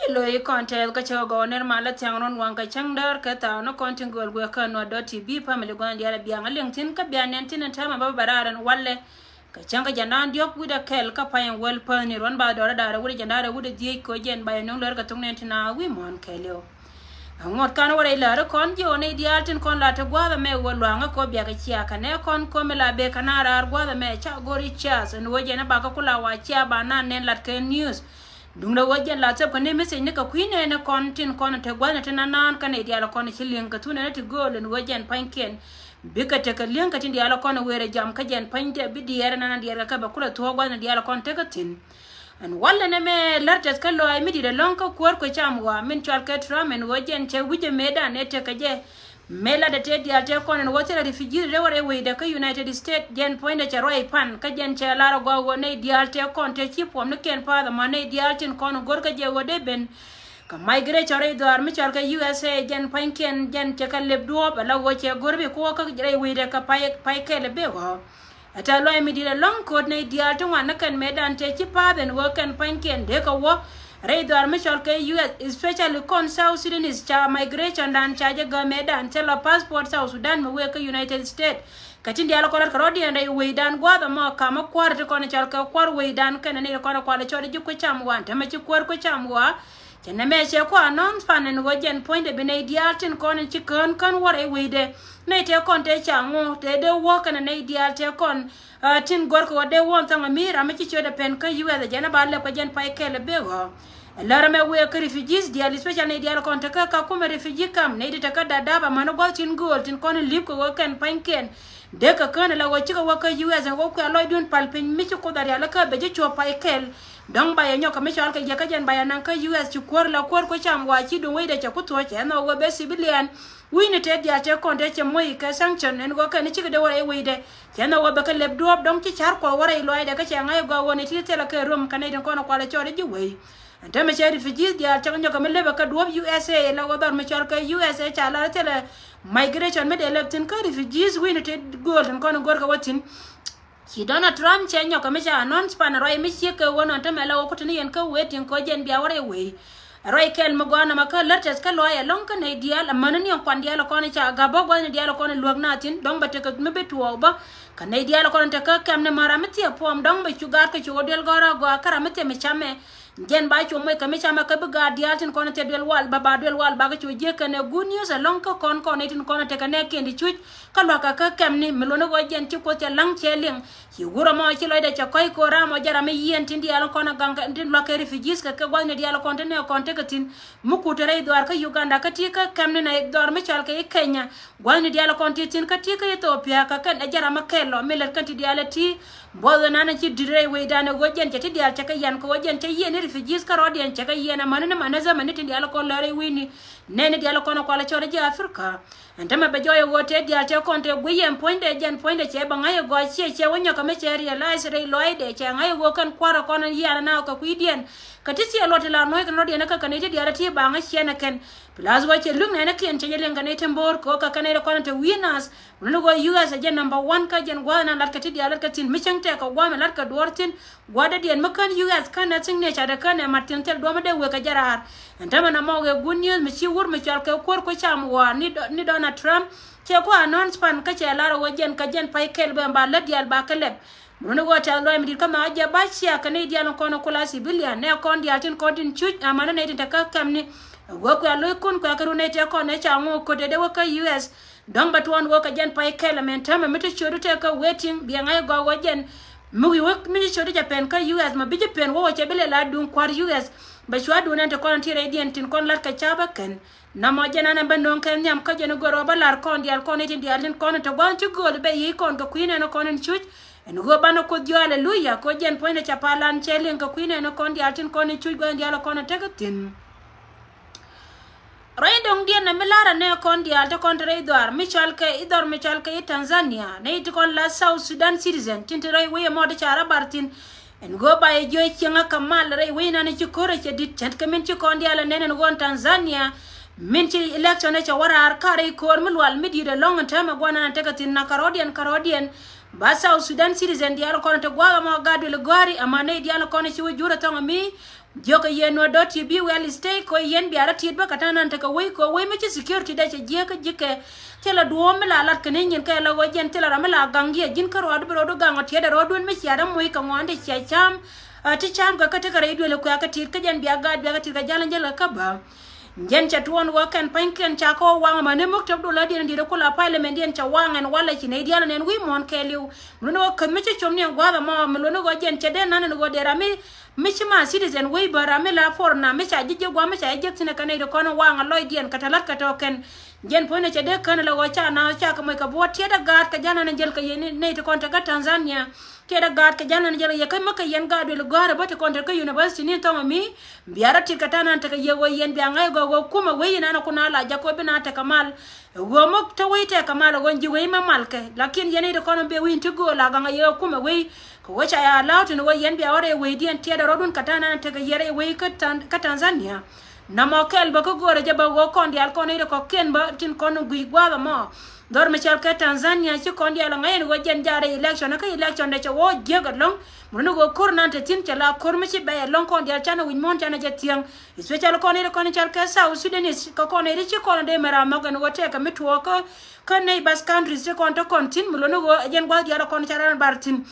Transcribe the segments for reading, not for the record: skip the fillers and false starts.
lo e kontel ka chogo ner mala tiangron wan ka changdar ka ta no kontin gol gwe ka no .tv family gwan dia bia ngaleng tin ka bia nen tin ta ma bararan walle ka changa janan diop wida kel ka payen wel pani ron ba dora dara wida janara wida die ko jen ba no lor ka tung nen tina wi mon kelio ngot kan wore la kon jo ne dialtin kon la ta gwa me wolwa nga ko bia ka chia ka ne kon ko me la be kanara gwa me cha gori chas en woje na ba ka kula wa chia ba nan nen lat ka news dungla wajen la tsep kane message ne ka kuine ne kontin kon te gwana te nanan kane dia la kon chilin ka tuna ne ti golen wajen panken bika te ka lien ka tin dia la kon were jam ka jen pante bi dia na dia ka ba kula to gwana dia la kon te ka tin an walla ne me lartes ka lo ay midi de lonka kwor ko chamwa min chal ka tramen wajen che wuje meda ne te ka je mela de te dia te kon en wotere refugee de wore we de ka United States jen point de roi pan ka jen che la go go ne dia te kon te chi pom ne ken pa da mane dia tin kon gor ka je wode ben ka migrate re do armi chal ka USA jen panken jen te ka leb do ba la wo che gorbe ko ka re we de ka pai ke le be go ata lo mi di long code ne dia to wan kan medan te chi pa den wo kan panken de ka wo Radar Michel K. US, especially con South Sudanese cha migration dan cha jaga medan cha la passport South Sudan me weka United States. Katindi ala kolar karodi ande weidan gwa da ma kama kwar te kon chal ka kwar weidan kan ne ko na kwala chode ju ko chamwa ta ma chi kwar ko chamwa. Chana me che ko anon fanen wojen point de bene dialtin kon chi kan war e weide. Ne te kon te chango te de wo kan ne dial te kon tin gor ko de won tanga mira ma chi chode pen ka US jana ba le ko jen pai kele bego. Lara me we ka refugees dia especially dia kon ta ka kuma refugee kam ne de ta ka dada ba mano gol tin gol tin kon lip ko kan panken de ka kan la wo chi ko ka US ko ko aloy dun palpin mi chi ko dar ya la ka be ji cho pai kel dong ba yanyo ka mi chal ka je ka jen ba nan ka US chi kor la kor ko cham wa chi dun we de cha ku to che no wo be civilian we ne te dia che kon de che moi ka sanction en go ka ni chi de wore we de che no wo be ka leb drop dong chi char ko wore lo de ka che ngai go woni ti te la ka rum ka ne den ko no kwa la chore ji we anta me che refugees dia cha nyo ka me leba ka do USA la go dar me chal ka USA cha la te la migration me de leptin ka refugees we ne te golden ko no gor ka watin ki Donald Trump che nyo ka me cha announce pan roi me che ka wona anta me la ko tini en ka wetin ko jen bia wore we roi kel mo gona ma ka lartes ka loya long ka ne dia la manani on kwan dia la ko ne cha ga bo gwa ne dia la ko ne luog na tin dong ba te ka me betuo ba ka ne dia la ko ne te ka kam ne mara me ti pom dong ba chugar ka chu del gora go akara me te me chame gen ba chu mo ka me chama ka ga dia tin ko ne te del wal ba del wal ba ga chu je ka ne good news long ka kon ne tin ko ne te ka ne kendi chu ka lo ka kam ni me lo no go jen ti ko te lang che ling ki wuro mo chi lo de cha koi ko ra mo jara me yen tin dia la ko na ganga tin lo ka refugees ka gwa ne dia la ko ne ko te ka tin mu ku tere do ka Uganda ka ti ka kam ne na do me chal ka Kenya gwa ne dia la ko tin ka ti ka Ethiopia ka kan jara ma kelo me le kan ti dia la ti bodo nana ci dire we dana go jen ci dia ca yan ko jen ca yen refugees ka rodien ca yen manana manaza maniti dia la ko lare wini nene dia la ko no ko la chore ji Africa antama be joyo wote dia ca konte guyen point de jen point de ce ba ngayo go ci wonyo ka me ce realize re loide ce ngayo go kan kwara ko nan yana na ka kuidien ka ti ci lote la noy kan rodien ka kan ti dia ra ti ba nga ciena ken plus wa ce lung na ken ce yelen kan tembor ko ka kan ko nan te winners no go US jen number 1 ka jen go na lat ka ti dia lat ka tin mi te ka wa melat ka dortin gwada dien makan US kan na tin ne cha da kan martin tel do ma de we ka jarar antama na mo ge good news mi ci wur mi chal ka kor ko cham wa ni Donald Trump che ko announce pan ka che la ro jen ka jen pai kel be ba la dial ba ka leb no go ta lo mi ka ma ja ba sia ka ne dial ko no kula civilian ne kon dia tin ko tin chu amana ne tin ka kam ni go ko lo kun ko ka ru ne te ko ne cha ngo ko de wo ka US dong bat won wo ka jen pai kel men tama mi te chodu te ka waiting bi ngai go wo jen mi wo mi chodu ja pen ka US ma bi je pen wo che bele la dun kwar US ba chwa du nan te kon ti radiant tin kon lar ka chaba ken na mo jena na bandon ken nyam ka jen go ro ba lar kon dial kon tin dial tin kon te gon ti go be yi kon ko kuine no kon chuch en go bano ko dio hallelujah ko jen point cha palan chelen ko kuine no kon dial tin kon chuch go dial kon te ka tin Raidong dia na melara ne kon dia alta kon raidor Michal ke Tanzania ne it kon la South Sudan citizen tintere we mo de chara bartin en go ba e joy chenga kamal re we na ne ci kore ci dit tent ke min ci kon dia la nenen gon Tanzania min ci election ne ci warar kare kor mil wal midi de long term gona na tegatin na karodian ba South Sudan citizen dia kon te gwa mo gadu le gori amane dia kon ci wujura to mi joka yen .tv well stay ko yen biara tit ba katana ta ka we ko we me security da che je ka jike tela duom la lat kan yen ka la wajen tela ramala gangi jin ka ro do gango tie da ro dun me siara mu ka ngwande che cham ti cham ka ka ka redo le ko ka tit ka jan biaga biaga tit ka jalan jala ka ba jen cha tuon wa kan panken cha ko wang ma ne mok tab do la dien di ko la parliament dien cha wangan wala chi ne diana nen wi mon keliu no kan me chom ne gwa da ma me no go jen cha den nan go de rami me ma citizen we bara me la for na me cha jije gwa me cha je tin ka ne ko no wanga loy dien ka talat ka to ken jen po ne cha de kan la go cha na cha ka mo ka bo tie da gat ka jana ne jel ka yen ne to kon ta ka Tanzania keda gad ka jana jara ya kai maka yen gado le gara bata kontar ka university ni to mi biara tikatana ta ka yewo yen bi angai go kuma we na kuna la jako bina ta kamal go mok to we ta kamal gonji we mamal ka lakin yen de kono be win to go la ganga ye kuma we ko wacha ya laut no yen bi awre we dien tiada rodun katana ta ka yere we ka Tanzania na mokel ba ko gore jaba go kondi al kono de ko ken ba tin kono gui gwa mo dor me chal ka Tanzania ci kondi ala ngayen go jen jare election ka election de wo jegat long mono go korna te tin chala korme ci be long kondi al chana win mon chana jetiang special kondi de kondi chal ka South Sudanese ko kondi de ci kono de mera magan go te ka mitwo ko kan nei bas countries ci konto kontin mono go jen gwa diara kondi chara bartin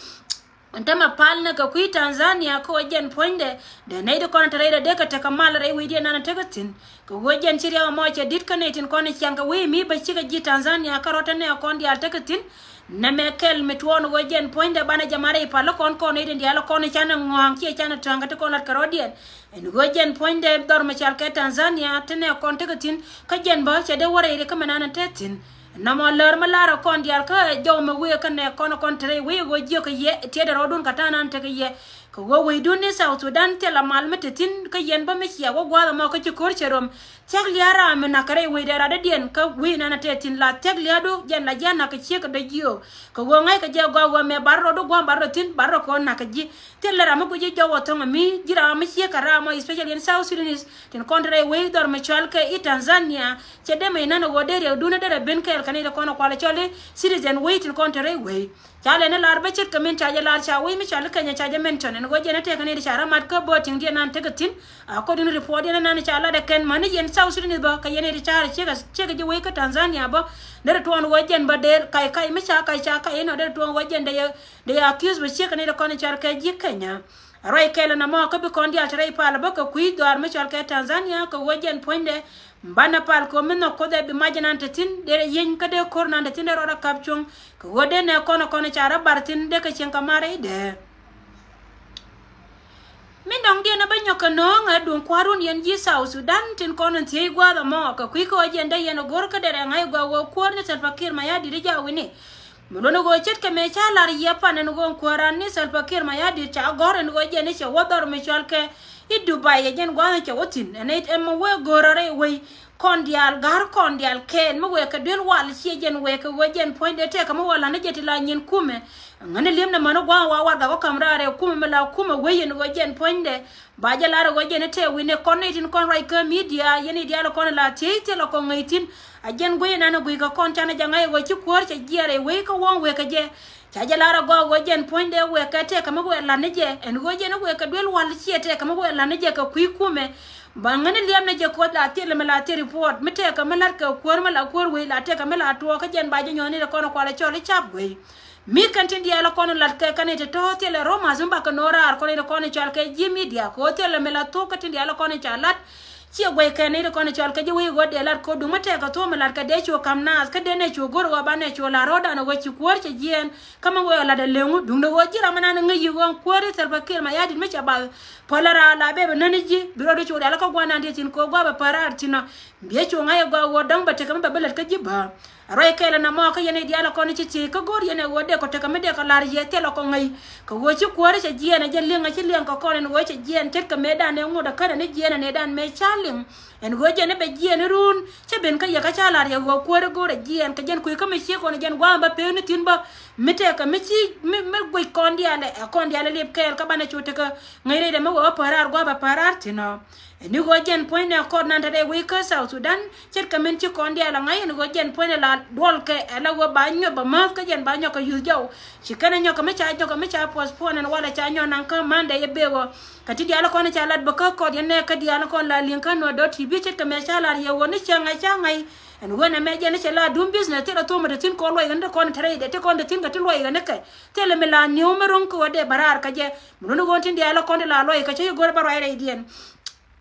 antama palna ka kui Tanzania ko jen poinde de nei de kono tare de ka ta kamal re wi de nana tagatin ko wojen chiriya mo che dit kanetin kono changa we mi ba chiga ji Tanzania karota ne kondi al tagatin na mekel mitwon wojen poinde bana jamare palo kon kono ide ndialo kono chana ngong chi chana tanga to kono karodien en wojen poinde dor ma chalka Tanzania tene kon tagatin ka jen ba che de wore ide kamana tatin namo lor malara kondi al ka jow ma we kan ne kono kontre we go je ko ye tiede rodun katana te ko ye ko wo we dun ni South Sudan te la mal metetin ka yen ba me ya go gwa ma ko ci korcherom tegli ara me na kare we dara de dien ka we na tetin la tegli adu jen la jana ka ci ka de jio ko wo ngai ka je go me barro do go barro tin barro ko na ka ji te la ma ko je jowo to mi jira ma ci ka ra mo especially in South Sudan tin kontre we dor me chal ka i Tanzania che de me na no go de duna de ben ka kanida kono kwala chole citizen waiting kontere we chale ne larbe chit kamen chaje lar cha we mi chale kanya chaje mention ne go jena te kanida chara mat ka boting dia nan tegatin ko din report dia nan chala de ken mani yen South Sudan ba ka yene ri chara chega je we ka Tanzania ba der to on wajen ba der kai mi cha kai no der to on wajen de accuse be cheka ne kono chara ka ji kenya rai kele na mo ko bi kondi atrai pala ba ko kui dor mi chal ka Tanzania ko wajen poinde bana pal ko minno ko de bi majanante tin de yen ka de korna de tin ro ra kapchung ko wode ne kono chara bartin de ka chen kamare de min dong de na banyo ka no nga dun kwarun yen ji South Sudan tin kono ti gwa da mo ko kui ko jen de yen gor ka de ngai gwa wo kwor ne Salva Kiir Mayadi de ja wini mulono go chet ka me cha lar ye pa ne go kwaran ni Salva Kiir Mayadi cha gor ne go jen che wodor me chal ke i Dubai jen gwa che wotin ne et em we gorare we kondial gar kondial ken mo we ka del wal che jen we ka wojen point de te ka mo wala ne jeti la nyin kume ngane lem na mano gwa wa ga ko kamrare kume me la kume we yen wojen point de ba ja la go jen te we ne konnetin kon rai ka media yen dia la kon la te la ko ngaitin a jen go na no go ka kon tana janga we ci kwor che jere we ka won we ka je chaja lara go wojen point de we ka te ka mo we la ne je en go jen we ka del wal che te ka mo we la ne je ka kui kume bangane liam ne je ko la tele mala te report mete ka mala ka kor mala kor we la te ka mala to ka jen ba je nyoni de kono kwala chole chap we mi kan tin dia la kono la ka kanete to tele roma zumba ka nora ar kono de kono chal ka jimi dia ko tele mala to ka tin dia la kono chalat ci we ka ne de kono chal ka je we go de la ko du mate ka to mala ka de cho kamnas ka de ne cho gor wa ba ne cho la roda no we ci kwor che jen kama we la de lengu dum do jira mana ngi won kwori Salva Kiir Mayadi me cha ba polara la bebe naniji biro do cho la ka gwana de tin ko go ba parar tino biye cho ngai go wo dang ba te kam ba belet ka jiba roy kele na mo ka yene dia la kono ci ka gor yene wo de ko te kam de ka lar ye te la ko ngai ko wo ci kwori che jen je linga ci len ko kono wo che jen te ka medan ne ngoda kana ne jen ne dan me chalim en go jene be jen run che ben ka ya ka chalar ye go kwori go re jen ka jen ku ka me ci ko ne jen gwa ba pe ne tin ba mete ka me ci me go kondi ale lep kel ka bana chote ka ngai de mo wo parar go ba parar tino ni go jen point na ko nan tare we ka South Sudan chet ka men ci ko ndi ala ngai ni go jen point la dol ke ala go ba nyo ba ma ka jen ba nyo ka yu jaw ci kana nyo ka me cha postpone na wala cha nyo nan ka mande ye bego kati di ala ko na cha lat ba ko yen ne ka di ala ko la lin ka no do tv chet ka me cha la ye woni cha ngai and when a major la doing business tell to me the tin ko lo yanda ko tare de te ko de tin ka ti lo yanda ke tell me la numeron ko de barar ka je muno go tin di ala ko la lo ka che go baro ire dien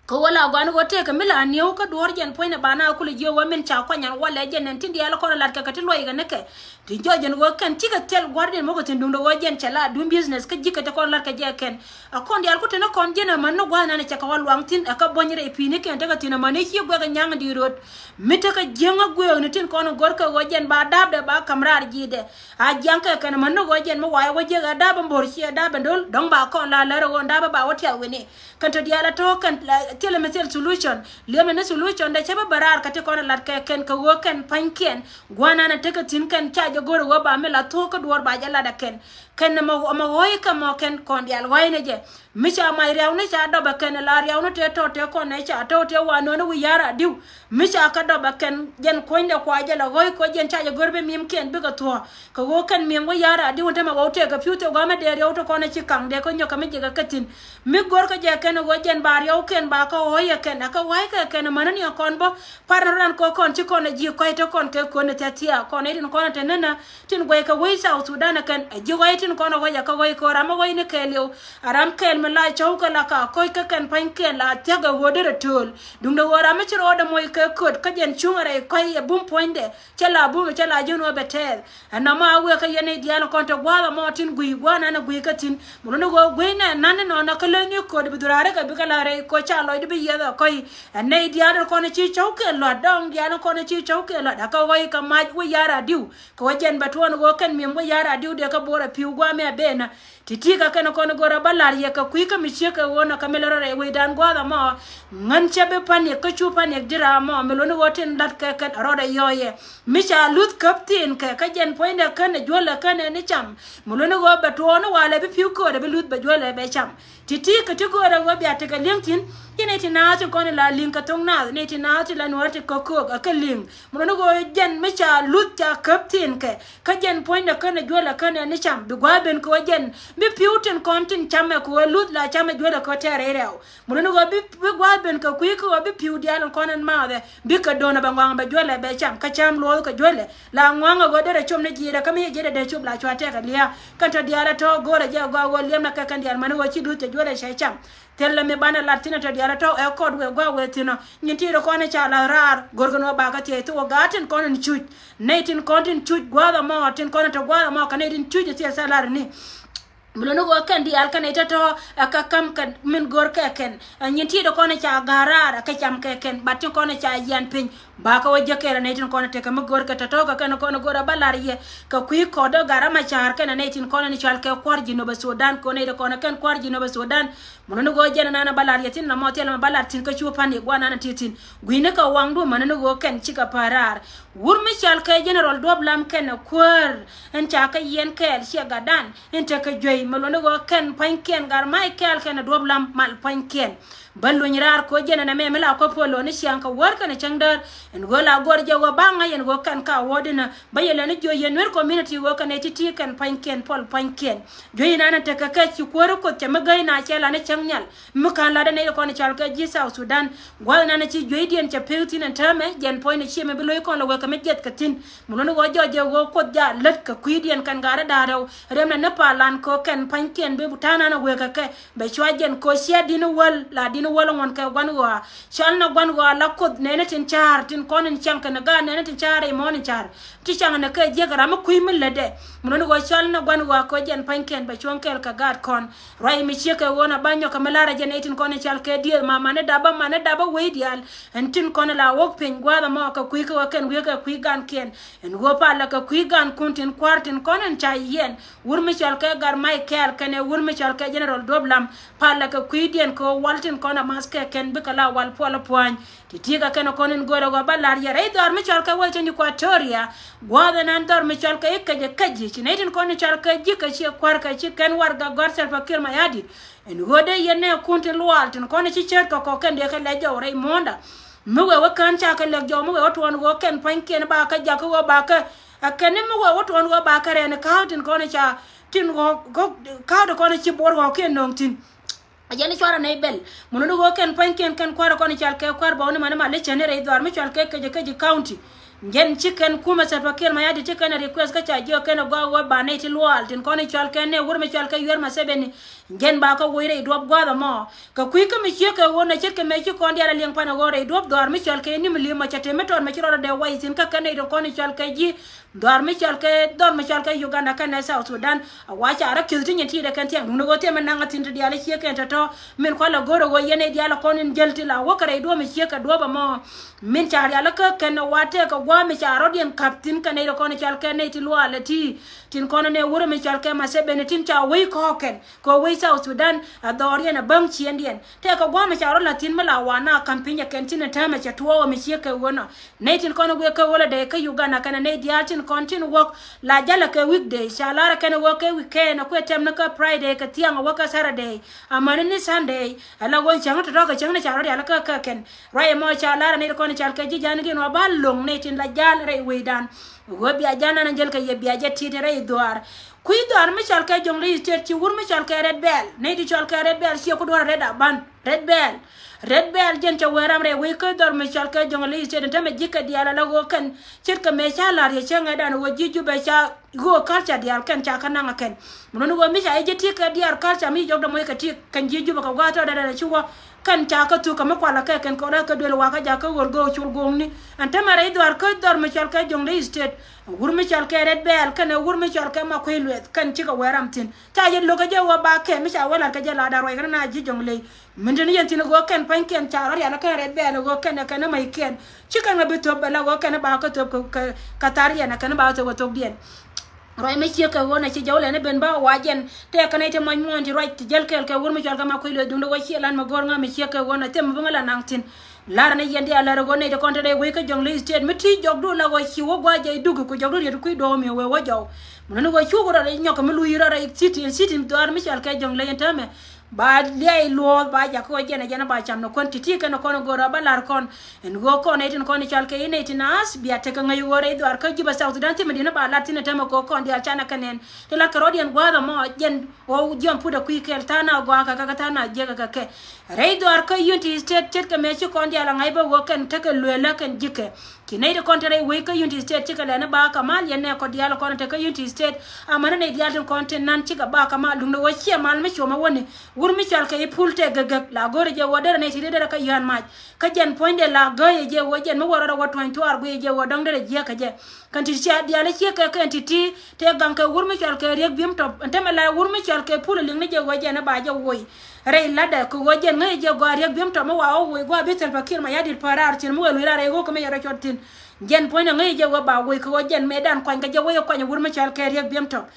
ko wala go an go te ka mila niu ka dor jen point bana ko le je wa men cha ko nyan wala jen tin di ala ko la ka ti lo yanda ke ti jo jen go kan ti ka tel guardian mo ko tin dum do go jen cha la doing business ka jika te ko la ka je ken a kon di al ko te no kon jen man no go na cha ka wal wang tin aka bonyre pini ken te ka tin man hi go ga nyang di rot mita ka jenga gwe ni tin kono gorka gojen ba dab de ba kamrar jide a janka kan man no gojen mo waya goje ga dab mbor chi dab ndol dong ba ko la la ro ndaba ba wati awene kan to diala to kan tele metel solution le men solution da chaba barar ka te kono lat ka ken ka wo ken panken gwana na te ka tin kan cha jo gor go ba me la to ka dor ba jala da ken mo hoy ka mo ken kon dial wayne je micha mai rew ne cha do ba ken la rew no te to ko ne cha to te wa no wi yara diu micha ka do ba ken jen ko inde ko ajala hoy ko jen cha gorbe mim ken bi ka to ko wo ken mim wo yara diu te ma wo te ka fiute go ma de rew to ko ne chi kang de ko nyoka me je ga katin mi gor ka je ken wo jen ba rew ken ba ka hoy ken ka wai ka ken manani kon bo parran ko kon chi ko ne ji ko to kon ke ko ne tatia ko ne din ko ne tenena tin go ka wai South Sudan ken ji go tin ko no ya ka wai ko ram go ne kelio aram kel me la chauka la ka ko ka ken pan ken la taga wodere tol dum do wara me chiro da moy ka kod ka jen chungare ko ye bum poinde chala bum chala jono betel ana ma we ka yene diana ko to gwala mo tin gui gwana na gui ka tin mo no go gui na nan no na ka le ni ko de durare ka bi ka la re ko cha lo de bi ye da ko ane diana ko ne chi chauke lo dong diana ko ne chi chauke lo da ka wai ka ma we yara diu ko jen batwon go ken mi mo yara diu de ka bora piu gwa me bena titika kana kono gora balar ye ka kuika micheka wona kamelora re we dan gwada mo nganche be panik ka chu panik dira mo meloni woten dat ka kan roda yoye micha lut captain ka jen poinda kana jola kana ni cham meloni go batono wala be piu ko de be lut be jola be cham titika tigora go bi ataka linkin ine tinati kono la linka tongna ne tinati la nuarte kokok akaling meloni go jen micha lut ta captain ka jen poinda kana jola kana ni cham bi gwaben ko jen bi piuten kontin chame ko lut la chame jola ko terereo muno go bi gwaben ko ko bi piu dial konan maade bi ka dona bangwang ba jola be cham ka cham lo ka jola la ngwanga go dere chom ne jira kam ye jere de chom la chwate ka lia kanto diala to gora ja go lem na ka kan dial mano chi lut jola shay cham tella me bana latina to diala to e kod we gwa we tino nyintiro ko ne chala rar gorgono ba ka tie to gaten konan chuj netin kontin chuj gwa mo tin konan to gwa mo kanedin chuj tie salar ni mulono go kan di alkan itato aka kam kan min gor ka ken nyinti do kono cha garara ka cham ka ken batin kono cha yan pin ba ka waje kera ne tin kono te kam gor ka tato ka kan kono gora balariye ka kui kodo garama char kan ne tin kono ni chal ka kwarji no ba Sudan kono de kono kan kwarji no ba Sudan mulono go jena na balariye tin na motel ma balar tin ka chupa ni gwana na titin guine ka wangdu mulono go kan chika parar wurmi chal ka general doblam ken kwar en cha ka yen kel shi gadan en ta ka joy malono go ken panken gar Michael ken doblam mal panken ballo nyirar ko jena na memela ko polo ni sianka worka na changdar en go la gorja go banga yen go kan ka wodina bayela ni joyen wer community go kan titi kan panken pol panken joyina na taka ka ci ko ko te magay na cela na changnyal mukan la da ne ko na chalka ji South Sudan gwal na ci joydien cha peltin en tame jen point ci me beloy ko la ka mejet ka tin muno go joje go ko ja let ka kuidien kan gara daraw remna na palan ko ken panken be butana na we ka ke be chwajen ko sia dinu wal la dinu wala won ka gwanwa shalna gwanwa la kod nene tin char tin konin chanka na ga nene tin char e mon char ti changa na ka je gara ma kuimil lede muno go shalna gwanwa ko jen panken be chonkel ka gad kon rai mi cheke wona banyo ka melara jen etin konin chal ke die mama ne daba we dial entin konin la wok pen gwada mo ka kuiko ken we ka kuigan ken en go pa la ka kuigan kuntin kwartin konin cha yen wurmi chal ka gar Michael kene wurmi chal ka general doblam pa la ka kuidien ko waltin kona maske ken bikala wal pola poan ti tiga ken konin goro go balar ya re dor mi chal ka wa chen Equatoria gwa da nan dor mi chal ka ikaje kaji chi netin konin chal ka ji ka chi kwar ka chi ken war ga gor Salva Kiir Mayardit en gode yene kunti lual tin konin chi cher ko ken de ka le jo re monda muwe wa kan cha ka le jo muwe wa ton go ken pan ken ba ka ja ko ba ka akene muwe wa ton go ba ka re ne ka tin konin cha tin go ka do konin chi bor go ken nong tin ajani chwara nei bel munudu go ken pan ken kwara konin chal ka kwar ba oni manama le chene re dor mi chal ka kaje county ngen chicken kuma Salva Kiir Mayardit chicken request ka chajo ken go ba ne ti lual tin konin chal ka ne wurme chal ka yer ma sebeni ngen ba ko wire drop gwa da mo ka kui ka mi ka wona chit ka me chi kon dia leng pana go re drop dor mi chal ka ni mi ma chate meton ma chiro de wai tin ka ken do konin chal ka ji dor mi chal ka Uganda kan South Sudan wa cha ra kilti ni ti de kan ti no go te men nga tin dia le chi ka to min ko la go go yene dia la konin jelti la wo kare do mi ka do ba mo min cha ya la ka ken wa te ka gwa mi cha rodien captain kan do konin chal ka ne ti lual ti tin kono ne wuro mi chal ka ma se benetin cha wai ko ken ko wai South Sudan adori na bang chiendien te ka gwa mi cha ro latin mala wana campaign ken tin ta ma cha tuo mi ka wono ne tin kono go ka wala de ka Uganda kan ne dia tin continue work la jala ka weekday shalara kan work ka weekend ko tem na ka Friday ka tiang work ka Saturday amane ni Sunday ala gon chang to ka chang na cha ro ala ka ken rai mo shalara ne ko ni chal ka ji jan gi no ba long ne tin la jal rai we dan go bi ajana na jel ka ye bi ajati te rai doar kui doar mi chal ka jong li ter chi wur mi chal ka red bell ne di chal ka red bell si ko doar red ban red bell jen cha weram re we ko dor mi chal ka jong li ter ta me jika di ala la go kan chit ka me cha la re changa dan wo jiju be cha go culture di al kan cha kana ngaken muno go mi cha e jeti ka di al culture mi jog da mo ka ti kan jiju ba ka ga to da chi wo kan cha ka tu ka ma kwala ka ken ko da ka del wa ka ja ka wor go chul go ni anta mare dor ko dor mi chal ka jong li state wur mi chal ka red bell kan wur mi chal ka ma ko luet kan chi ka weram tin ta je lo ka je wa ba ke mi cha wala ka je la da roi na ji jong li min tin yen tin go ken pan ken cha ro ya la ka red bell go ken na mai ken chi kan ga bi to ba la go ken ba ka to ka tar ya na kan ba to to dien roi me chi ka wona chi jawle ne ben ba wajen te ka ne te man mon ti roi ti jel kel ka wur mi chal ka ma ko luet dum do wa chi lan ma gor nga mi chi ka wona te mo ngala nang tin lar ne yendi ala ro ne de konta de we ka jong li state mi ti jog do la go chi wo gwa je dugu ko jog do ye ku do mi we wo jaw mo no go chu go ra nyok mi lu yira ra city do ar mi chal ka jong le tame ba lei lo ba ja ko jena ba cham no kon titi ka no kon go ra ba lar kon en go kon ne tin kon chal ka ine tinas biya te ka ngai wo re do ar ka jiba South Sudan ti medina ba lar tin tame ko kon dia chana kanen te la karodian gwa da mo jen o jom puda ku kel tana gwa ka tana je ka ke re do ar ka yunti state chet ka me chi kon dia la ngai ba wo kan te ka lwela kan jike kinai de kontere we ka unity state chika lena ba kamal yenne ko dialo kon te ka unity state amana ne dialo konten nan chika ba kamal dum no wachi mal me choma woni wur mi chal ka ipulte gagak la gore je wodere ne tide ka yan maj ka jen poinde la gaye je wojen mo woro wa 22 argo je wodong de je ka je kan ti cha dialo chika ka entity te ganka wur mi chal ka rek bim top ntema la wur mi chal ka pul ling ne je wojen ba je woy rei lada ko wojen ngai je go rek bim top mo wa woy go be Salva Kiir Mayardit parar tin mo welu ra re go ko me yara chotin jen point ngai je wa ba we ko jen medan kwan ga je we ko nya wur mi chal ka rek bim top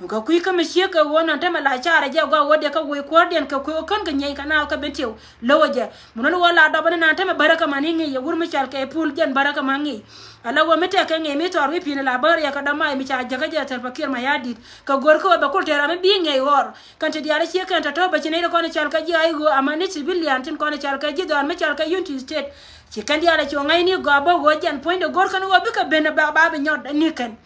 ko kui ka mi she ka wona ta mala chara je go wode ka we ko den ka ko kan ga nyai kana ka betew loje munon wala do bana na ta me baraka mani ngai wur mi chal ka pul jen baraka mangi ala wo mete ka ngai mi to wi pin la bar ya ka da mai mi cha jaga je Salva Kiir Mayardit ka gor ko ba ko tera me bi ngai wor kan ti diare she ka ta to ba chine ko ne chal ka ji ai go amani civilian tin ko ne chal ka ji do me chal ka unity state ci kan diare cho ngai ni go ba wo jen point gor kan wo bi ka ben ba ba nyot ni kan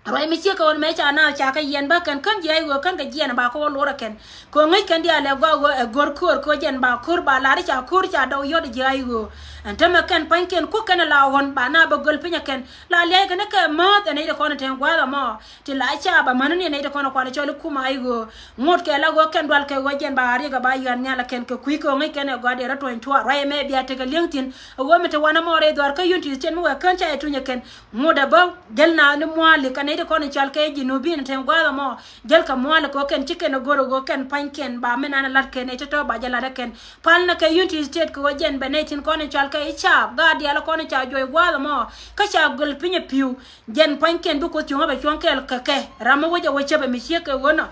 roi mi che ko on me cha na cha ka yen ba kan je ai go kan ga jen ba ko lo ra ken ko ngai kan diale go gor ko jen ba kur ba la ri cha kur cha do yo de je ai go antama kan panken ko kana la won ba na ba gol pinya ken la le ga ka ma ta ne de ko na ten gwa ma ti la cha ba manu ne de ko na ko na chole kuma ai go ngot ke la go ken dwal ke wajen ba ri ga ba yan nya la ken ko ku ko ngai ken go de ra to to roi me biya te ga lintin go me te wana mo re dwar ka yunti ten mo kan cha etunya ken ngoda ba del na ni mo ali kan ne de kon chal ke jinubi ne tem gwa mo jel ka mo ko ken chicken goro go ken panken ba mena na lat ken e to ba jala ken pal na ke unity state ko jen benetin kon chal ke icha ga dia la kon cha joy gwa mo ka cha gol pinye piu jen panken du ko chunga be chonkel ka ke ramo wo je wo chebe mi sheke wono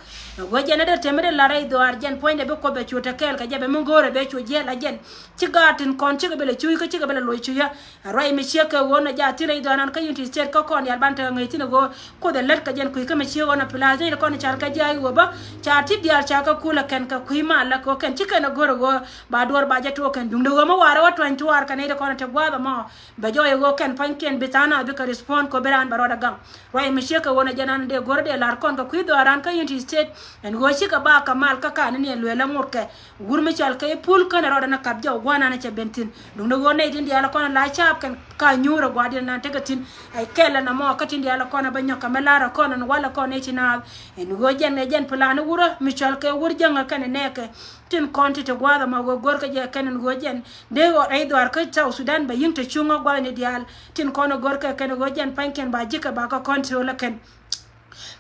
wo je na de temre la rai do arjen point be ko be chuta kel ka je be mongore be chu je la jen chigatin kon chiga be le chu ka chiga be le lo chu ya rai mi sheke wono ja tire do nan ka unity state ko kon ya ban ta ngai tin go ko de let ka jen ku ka mi she wono plaza ni kon chal ka jai wo ba cha ti dia cha ka kula ken ka ku ma la ko ken chicken goro go ba dor ba je to ken dum do mo wara wa 20 war ka ne de kon te gwa mo be jo go ken panken bitana be ka respond ko beran baroda gam rai mi sheke wono janan de goro de lar kon ka ku do ran ka unity state en go shi ka ba ka mal ka ka ne le la mur ke gur mi chal ka pul ka na roda na kap jo gwana na che bentin dum do go ne din dia la kon la chap ken ka nyuro gwa din na te ka tin ai kela na mo ka tin dia la kon ba nyoka melara kon na wala kon e tina en go jen plan wuro mi chal ke wur janga kan ne ke tin konti te gwa ma go gor ka je ken go jen de go ai dwar ka South Sudan ba yinta chunga gwa ne dial tin kono gor ka ken go jen panken ba jika ba ka control ken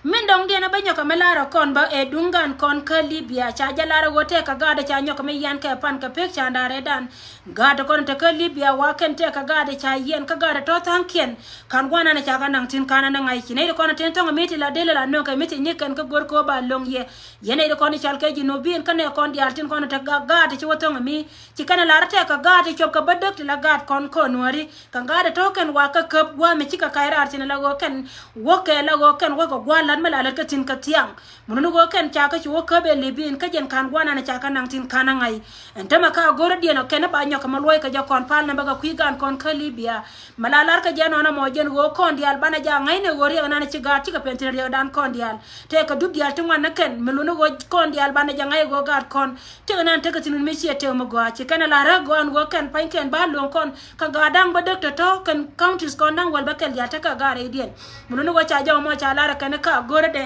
min dong dia na banyo ka melara kon ba e dungan kon ka Libya cha jalara gote ka gada cha nyoka me yan ka pan ka pek cha ndare dan gada kon te ka Libya wa ken te ka gada cha yen ka gada to tankien kan wana na cha ka nang tin kana na ngai kine kon te tonga miti la dele la no ka miti nyikan ka gor ko ba long ye yene de kon chal ka jino bin kan ne kon dial tin kon te gada chi wotonga mi chi kana la rate ka gada chop ka badok la gad kon konwari kan gada to ken wa ka kap wa mi chi ka kaira tin la go ken wo ke la go ken wo go lan mala la ka tin ka tiang mununu go ken cha ka chi wo ka be libin ka jen kan gwana na cha ka nang tin kana ngai entama ka goro die no ken ba nyoka maloi ka ja kon pal na ba ka kuigan kon ka Libya malalar ka jeno na mo jen go kon dial bana ja ngai ne gori na chi ga ti ka pentir ya dan kon dial te ka dub dial tin wan ken mulunu go kon dial bana ja ngai go gar kon te na te ka tin mi chi te mo go chi kana la ra go an go ken pan ken ba lon kon ka ga dang ba doctor to ken counties kon dang wal ba kel ya ta ka ga re dien mulunu go cha ja mo cha la ra ken ka gore de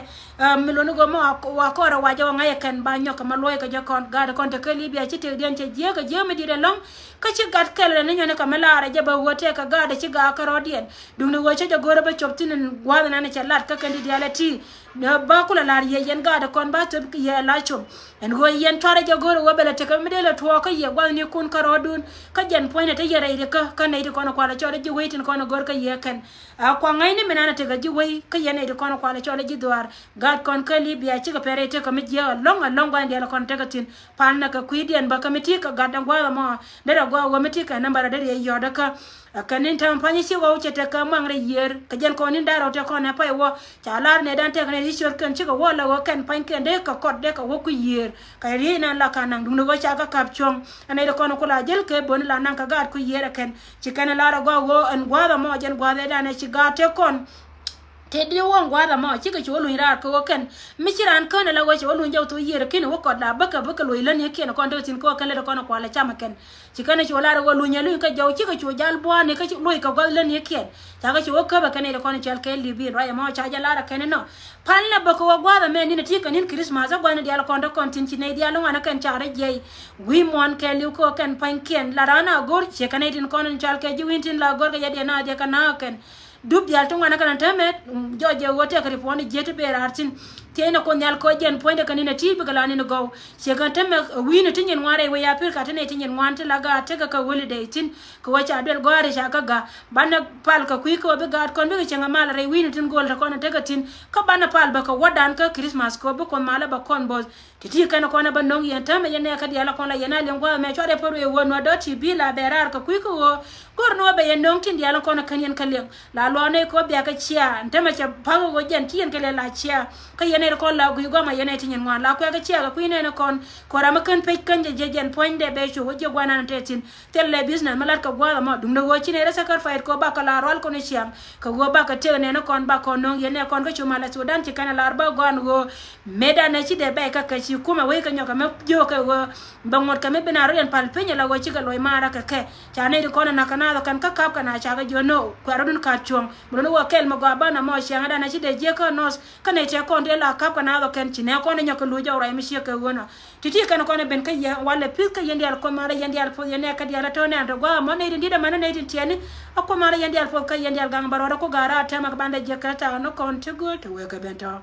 milonu go mo wa ko ra wa ja ngai ken ba nyoka maloi ka ja kon ga kon te ka Libya chi te dien che je ka je me dire long ka chi gat kel ne nyone ka melara ja ba wote ka ga de chi ga ka ro dien dum ne go cha ja gore ba chop tin wa na ne cha lat ka ken di dialati ba kula la ye yen ga de kon ba to ye la chop en go yen tore ja gore wo bele te ka me de la to ka ye gwa ni kun ka ro dun ka jen point te ye re ka ne de kon ko la chore ji waitin kon gor ka ye ken a kwa ngai ni menana te ga ji wai ka ye ne de kon ko la chore ji doar gad kon ka Libya chi ka pere te ka mi je long gwa ndi la kon te ka tin pan na ka kuidien ba ka mi ti ka gadan gwa mo de da gwa wo mi ti ka nambara de ye yoda ka kanin tam pani si wo chete ka mangre yer ka jen ko nin daro te ko na pa wo chalar ne dan te ka ne rishor kan chi ka wo la wo kan pan ken de ka kod de ka wo ku yer ka ri na la ka nang dum no go cha ka kap chong ane de ko no kula jel ke bon la nan ka gad ku yer ken chi kana la go wo an gwa da mo jen gwa de da ne chi ga te kon te di won gwa da mo chi ka chu lu ira ko ken mi chiran ko na la wo chi lu njaw to yer ken wo kod la baka lu lan ye ken ko do tin ko kan le ko no kwala chama ken chi kana chu la wo lu nya lu ka jaw chi ka chu jal bo ne ka chu lu ka gwa lan ye ken ta ka chu wo ka ba kan le ko no chal ke Libya ra mo cha ja la ken no pal na bako wa gwa da me ni ti kan Christmas a gwa ne dia la ko do kontin chi ne dia lu wana kan cha re je wi mon ke lu ko kan pan ken la rana gor che kan tin ko no chal ke ji wintin la gor ga ya dia na dia kana ken dub dial tun wana kana tamet joje wote ka riponi jete be artin tena ko nyal ko jen point ka ni na tibi kala ni go se kan tamme wini tinyen ware we ya pil ka tane tinyen wante laga tega ka holiday tin ko wacha adel gore sha ka ga bana pal ka kui ko be ga kon be chenga mala re wini tin gol ta kon tega tin ka bana pal ba ka wadan ka Christmas ko be ko mala ba kon boss titi kana ko na ba nong yen tamme yen ka diala kon la yena len go me chore poru e wonwa do tibi la berar ka kui ko gor no be yen nong tin diala kon kan yen kalen la lo ne ko be ka chia ntama cha pago go jen tien kale la chia ka yen ko la gu go ma yen tin yen la ko ga chia ka kui ne kon ko ra ma kan pe kan je jen point de be chu je gwana na tetin telle business malar ka gwa ma dum no go chi ne rasa kar fight ko ba ka la rol ko ne chiam ka go ba ka te ne kon ba ko nong yen kon ko chu mala Sudan ti kana la ba gon go meda na chi de be ka ka chi kuma we ka nyoka me jo ka go bangot ka me bina ro yen pal penya la go chi ka loy mara ka ke cha ne ko na kana kan ka kap kana cha ga jo no ko ro dun ka chong tong muno wa kel ma ga bana mo shanga da na chi de je ko nos kana che ko de la kap kana do ken chine ko ne nyaka lu ja ora mi she ka wona titi kana ko ne ben ka ya wala pil ka yendi al ko mara yendi al fo yene ka diala to ne to go mo ne ndi da mana ne tin tiani ko mara yendi al fo ka yendi al gang baro ko gara ta ma banda je ka ta no kon to go to we ka bento